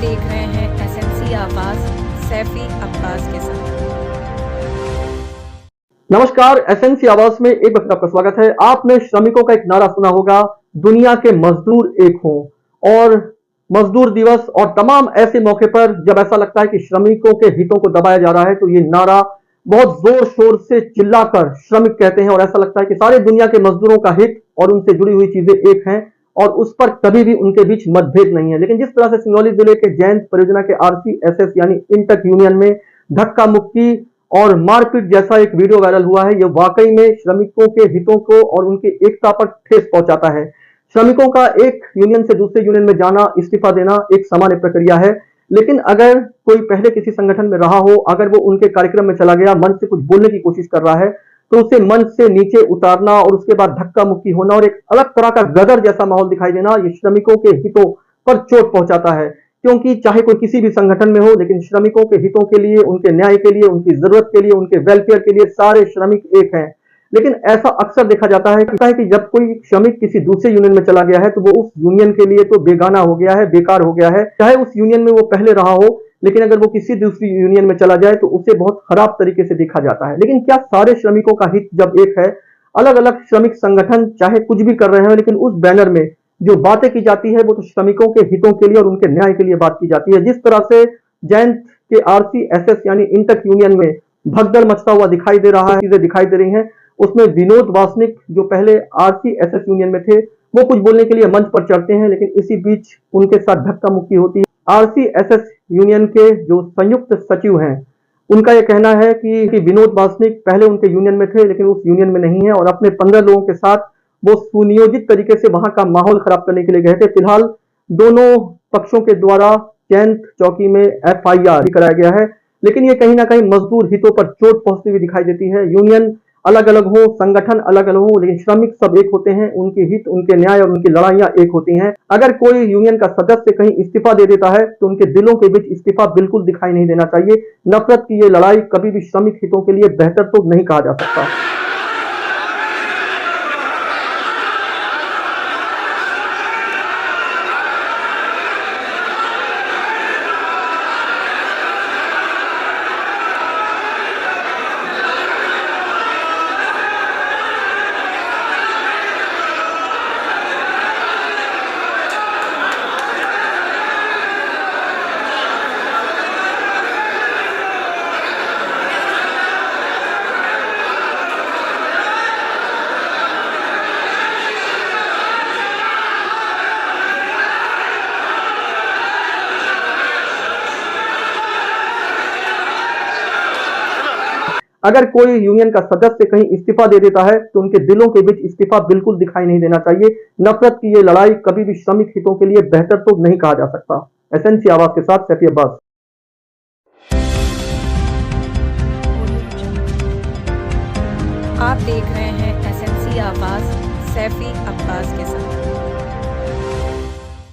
देख रहे हैं एसएमसी आवाज सैफी अब्बास के साथ। नमस्कार, एसएमसी आवाज में एक बार आपका स्वागत है। आपने श्रमिकों का एक नारा सुना होगा, दुनिया के मजदूर एक हों। और मजदूर दिवस और तमाम ऐसे मौके पर जब ऐसा लगता है कि श्रमिकों के हितों को दबाया जा रहा है, तो ये नारा बहुत जोर शोर से चिल्लाकर श्रमिक कहते हैं और ऐसा लगता है कि सारे दुनिया के मजदूरों का हित और उनसे जुड़ी हुई चीजें एक हैं और उस पर कभी भी उनके बीच मतभेद नहीं है। लेकिन जिस तरह से सिंगरौली जिले के जैंत परियोजना के आरसीएसएस यानी इंटक यूनियन में धक्का मुक्की और मारपीट जैसा एक वीडियो वायरल हुआ है, यह वाकई में श्रमिकों के हितों को और उनकी एकता पर ठेस पहुंचाता है। श्रमिकों का एक यूनियन से दूसरे यूनियन में जाना, इस्तीफा देना एक सामान्य प्रक्रिया है, लेकिन अगर कोई पहले किसी संगठन में रहा हो, अगर वो उनके कार्यक्रम में चला गया, मंच से कुछ बोलने की कोशिश कर रहा है, तो उसे मंच से नीचे उतारना और उसके बाद धक्का मुक्की होना और एक अलग तरह का गदर जैसा माहौल दिखाई देना, ये श्रमिकों के हितों पर चोट पहुंचाता है। क्योंकि चाहे कोई किसी भी संगठन में हो, लेकिन श्रमिकों के हितों के लिए, उनके न्याय के लिए, उनकी जरूरत के लिए, उनके वेलफेयर के लिए सारे श्रमिक एक हैं। लेकिन ऐसा अक्सर देखा जाता है कि जब कोई श्रमिक किसी दूसरे यूनियन में चला गया है, तो वो उस यूनियन के लिए तो बेगाना हो गया है, बेकार हो गया है। चाहे उस यूनियन में वो पहले रहा हो, लेकिन अगर वो किसी दूसरी यूनियन में चला जाए तो उसे बहुत खराब तरीके से देखा जाता है। लेकिन क्या सारे श्रमिकों का हित जब एक है, अलग अलग श्रमिक संगठन चाहे कुछ भी कर रहे हैं, लेकिन उस बैनर में जो बातें की जाती है वो तो श्रमिकों के हितों के लिए और उनके न्याय के लिए बात की जाती है। जिस तरह से जैंत के आरसीएसएस यानी इंटक यूनियन में भगदड़ मचता हुआ दिखाई दे रहा है, चीजें दिखाई दे रही हैं, उसमें विनोद वासनिक जो पहले आरसीएसएस यूनियन में थे, वो कुछ बोलने के लिए मंच पर चढ़ते हैं, लेकिन इसी बीच उनके साथ धक्का मुक्की होती है। आरसीएसएस यूनियन के जो संयुक्त सचिव हैं, उनका यह कहना है कि विनोद वासनिक पहले उनके यूनियन में थे, लेकिन उस यूनियन में नहीं है और अपने 15 लोगों के साथ वो सुनियोजित तरीके से वहां का माहौल खराब करने के लिए गए थे। फिलहाल दोनों पक्षों के द्वारा जैंत चौकी में एफआईआर कराया गया है, लेकिन ये कहीं ना कहीं मजदूर हितों पर चोट पहुंचती हुई दिखाई देती है। यूनियन अलग अलग हो, संगठन अलग अलग हो, लेकिन श्रमिक सब एक होते हैं। उनके हित, उनके न्याय और उनकी लड़ाइयां एक होती हैं। अगर कोई यूनियन का सदस्य कहीं इस्तीफा दे देता है, तो उनके दिलों के बीच इस्तीफा बिल्कुल दिखाई नहीं देना चाहिए। नफरत की ये लड़ाई कभी भी श्रमिक हितों के लिए बेहतर तो नहीं कहा जा सकता। अगर कोई यूनियन का सदस्य कहीं इस्तीफा दे देता है, तो उनके दिलों के बीच इस्तीफा बिल्कुल दिखाई नहीं देना चाहिए। नफरत की ये लड़ाई कभी भी श्रमिक हितों के लिए बेहतर तो नहीं कहा जा सकता। एसएमसी आवाज के साथ सैफी अब्बास। आप देख रहे हैं एसएमसी आवाज सैफी अब्बास के साथ।